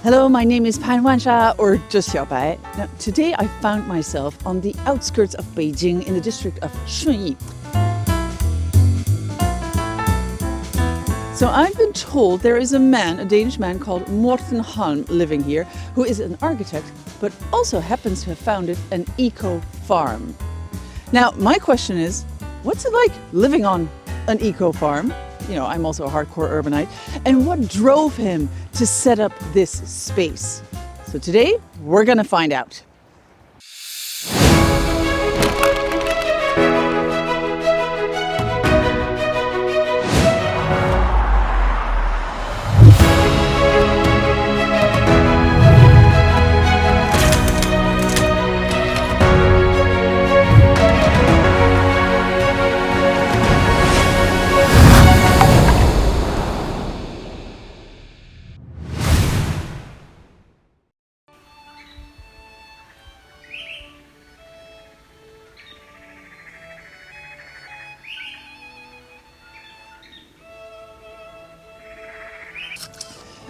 Hello, my name is Pan Wansha, or just Xiaobai. Now, today I found myself on the outskirts of Beijing in the district of Shunyi. So I've been told there is a man, a Danish man called Morten Holm living here, who is an architect, but also happens to have founded an eco-farm. Now, my question is, what's it like living on an eco-farm? You know, I'm also a hardcore urbanite. And what drove him to set up this space? So today, we're gonna find out.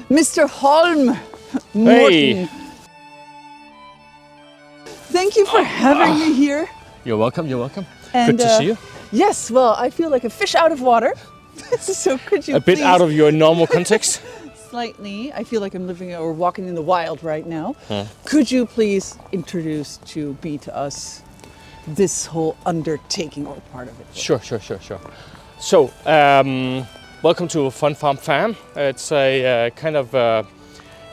Mr. Holm, Morten. Hey. Thank you for having me here. You're welcome, you're welcome. And, Good to see you. Yes, well, I feel like a fish out of water. So could you A bit please, out of your normal context. slightly, I feel like I'm living or walking in the wild right now. Could you please introduce to us this whole undertaking or part of it? Sure. So, welcome to Fun Farm Fam. It's a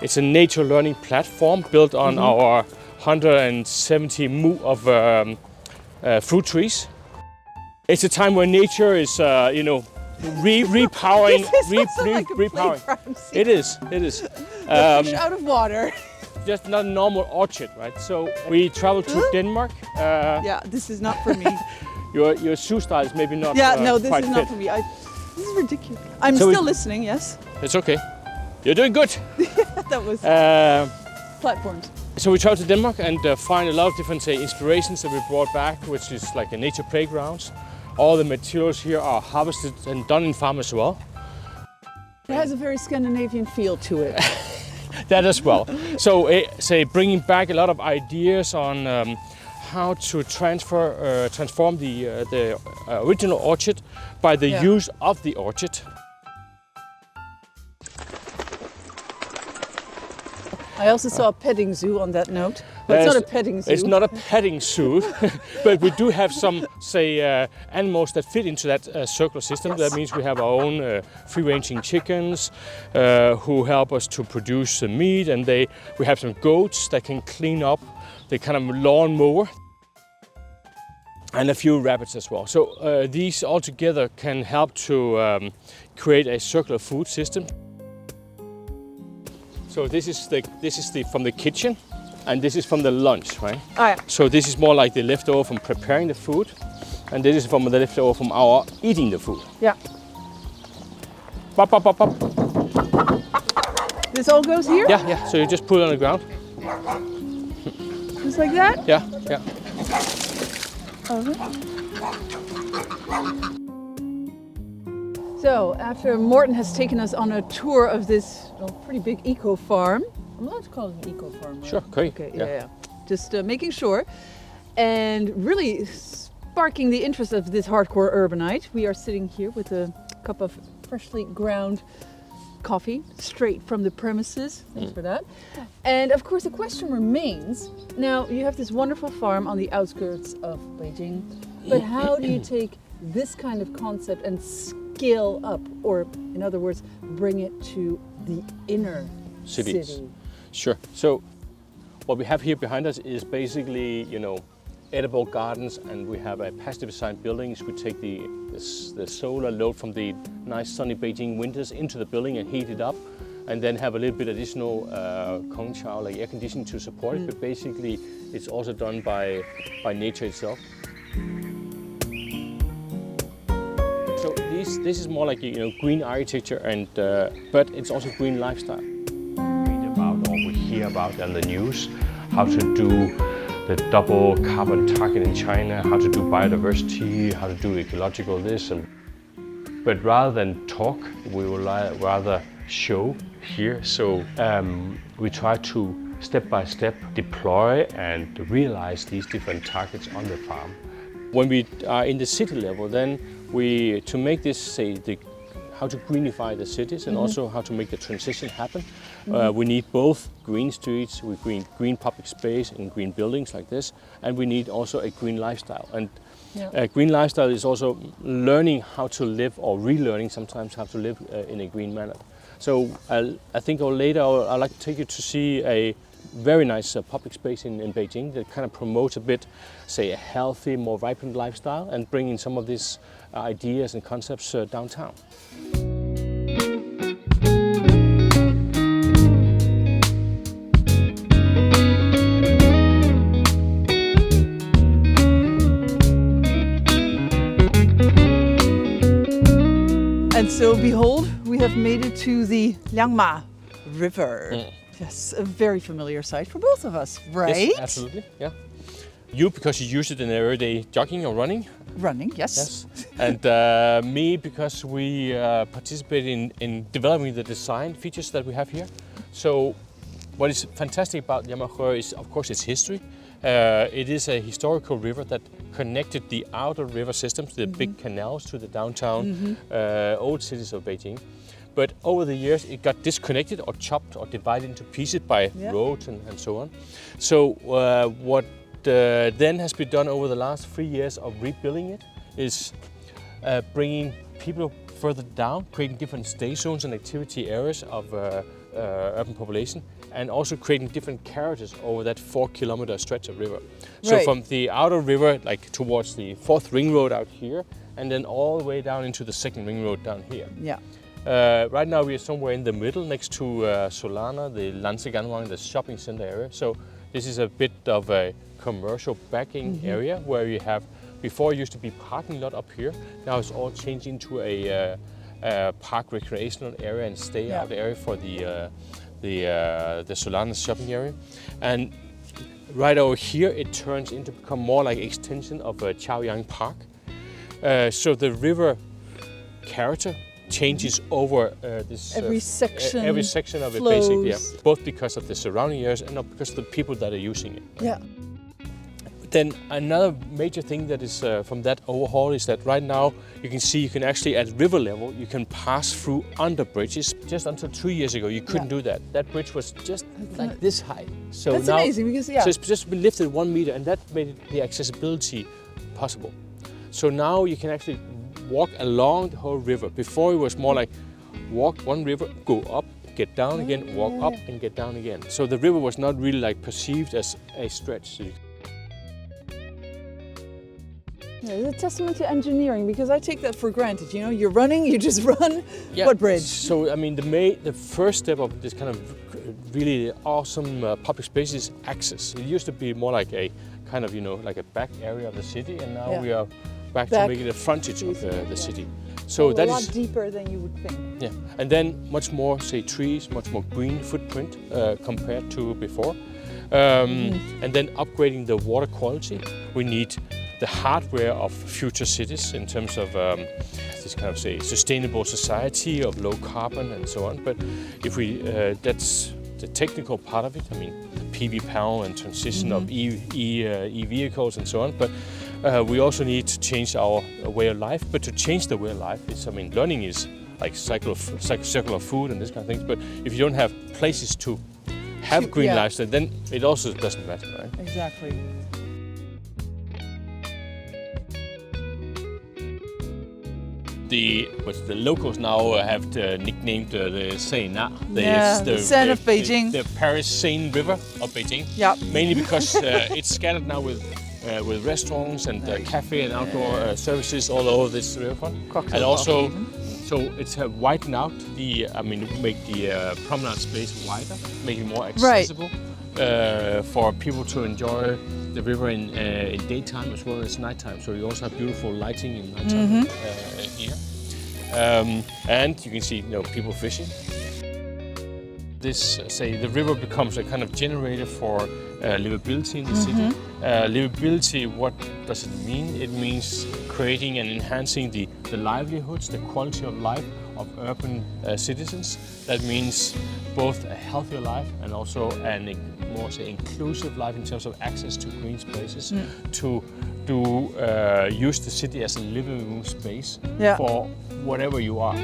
it's a nature learning platform built on our 170 mu of fruit trees. It's a time where nature is, repowering. This is also like a repowering. playground scene. It is. A fish out of water. Just not a normal orchard, right? So we traveled to Denmark. Yeah, this is not for me. Your shoe style is maybe not. Yeah, no, this quite is not fit. for me. This is ridiculous. I'm So still listening, yes. It's okay. You're doing good. That was platforms. So we traveled to Denmark and find a lot of different inspirations that we brought back, which is like a nature playgrounds. All the materials here are harvested and done in farm as well. It has a very Scandinavian feel to it. That as well. So bringing back a lot of ideas on how to transform the original orchard by the use of the orchard. I also saw a petting zoo on that note. But it's not a petting zoo. It's not a petting zoo, but we do have some, animals that fit into that circular system. Yes. That means we have our own free-ranging chickens who help us to produce the meat, and we have some goats that can clean up the kind of lawn mower, and a few rabbits as well. So these all together can help to create a circular food system. So this is from the kitchen. And this is from the lunch, right? Oh, yeah. So this is more like the leftover from preparing the food, and this is from the leftover from our eating the food. Yeah. Pop, pop, pop, pop. This all goes here? Yeah. So you just put it on the ground. Just like that? Yeah. So after Morten has taken us on a tour of this pretty big eco-farm, I'm allowed to call it an eco-farm, right? Sure, great. Okay, yeah. Just making sure. And really sparking the interest of this hardcore urbanite, we are sitting here with a cup of freshly ground coffee, straight from the premises. Thanks for that. And of course, the question remains, now you have this wonderful farm on the outskirts of Beijing, but how do you take this kind of concept and scale up, or in other words, bring it to the inner Cities. city? Sure. So what we have here behind us is basically, edible gardens, and we have a passive design buildings. We take the solar load from the nice sunny Beijing winters into the building and heat it up, and then have a little bit additional Kongchao, like air conditioning to support it. But basically, it's also done by nature itself. So this is more like green architecture, and but it's also green lifestyle. We hear about on the news how to do the double carbon target in China, how to do biodiversity, how to do ecological this, but rather than talk, we will rather show here. So we try to step by step deploy and realize these different targets on the farm. When we are in the city level, then we, to make this, say, how to greenify the cities and also how to make the transition happen, we need both green streets with green public space and green buildings like this, and we need also a green lifestyle. And green lifestyle is also learning how to live, or relearning sometimes how to live in a green manner. So I think later I'd like to take you to see a very nice public space in Beijing that kind of promotes a bit, say, a healthy, more vibrant lifestyle and bringing some of these ideas and concepts downtown. And so, behold, we have made it to the Liangma River. Yes, a very familiar sight for both of us, right? Yes, absolutely, yeah. You, because you use it in everyday jogging or running. Running, yes. And me, because we participate in developing the design features that we have here. So what is fantastic about Yamaha is, of course, its history. It is a historical river that connected the outer river systems, the big canals, to the downtown old cities of Beijing. But over the years, it got disconnected or chopped or divided into pieces by roads and so on. So what then has been done over the last 3 years of rebuilding it is bringing people further down, creating different stay zones and activity areas of urban population, and also creating different carriages over that 4-kilometer stretch of river. So from the outer river, like towards the 4th ring road out here, and then all the way down into the 2nd ring road down here. Yeah. Right now we are somewhere in the middle next to Solana, the Lanseganwang, the shopping center area. So this is a bit of a commercial backing area where you have, before it used to be parking lot up here, now it's all changed into a park recreational area and stay out area for the Solana shopping area. And right over here it turns into become more like extension of Chaoyang Park. So the river character changes over this every section of it, flows. basically, both because of the surrounding areas and not because of the people that are using it. Yeah. Then another major thing that is from that overhaul is that right now you can see you can actually at river level you can pass through under bridges. Just until 2 years ago you couldn't do that. That bridge was just like this high. So that's now, amazing because so it's just been lifted 1 meter, and that made the accessibility possible. So now you can actually walk along the whole river. Before it was more like walk one river, go up, get down again, walk up and get down again. So the river was not really like perceived as a stretch. Yeah, it's a testament to engineering, because I take that for granted. You know, you're running, you just run. Yeah. What bridge? So I mean, the first step of this kind of really awesome public space is access. It used to be more like a kind of, you know, like a back area of the city, and now we are back to making the frontage of the city. So that is a lot deeper than you would think. Yeah, and then much more, say, trees, much more green footprint compared to before. And then upgrading the water quality. We need the hardware of future cities in terms of this kind of, say, sustainable society of low carbon and so on. But if we, that's the technical part of it. I mean, the PV panel and transition of e vehicles and so on. But we also need to change our way of life. But to change the way of life is, I mean, learning is like circular food and this kind of things. But if you don't have places to have green lifestyle, then it also doesn't matter, right? Exactly. The locals now have nicknamed the Seine. The Seine of Beijing. The Paris Seine River of Beijing. Yeah. Mainly because it's scattered now with restaurants and cafe and outdoor services all over this riverfront. And also, so it's widened out the, I mean, make the promenade space wider, make it more accessible for people to enjoy the river in daytime as well as nighttime. So you also have beautiful lighting in nighttime here. And you can see, you know, people fishing. this, say, the river becomes a kind of generator for livability in the city. Livability, what does it mean? It means creating and enhancing the livelihoods, the quality of life of urban citizens. That means both a healthier life and also a more, say, inclusive life in terms of access to green spaces, to use the city as a living room space for whatever you are.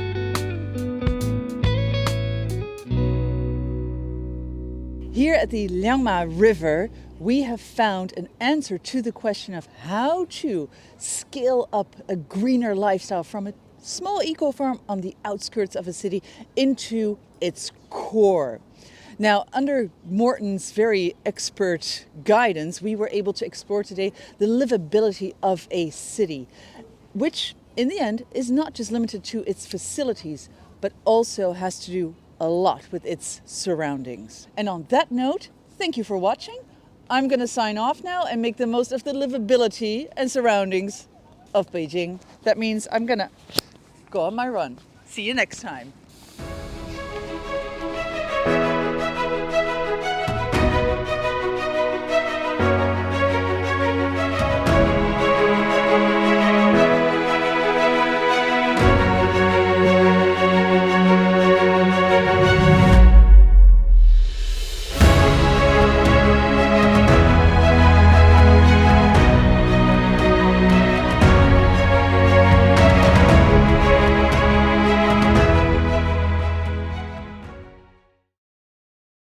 Here at the Liangma River, we have found an answer to the question of how to scale up a greener lifestyle from a small eco-farm on the outskirts of a city into its core. Now, under Morten's very expert guidance, we were able to explore today the livability of a city, which in the end is not just limited to its facilities, but also has to do a lot with its surroundings. And on that note, thank you for watching. I'm going to sign off now and make the most of the livability and surroundings of Beijing. That means I'm going to go on my run. See you next time.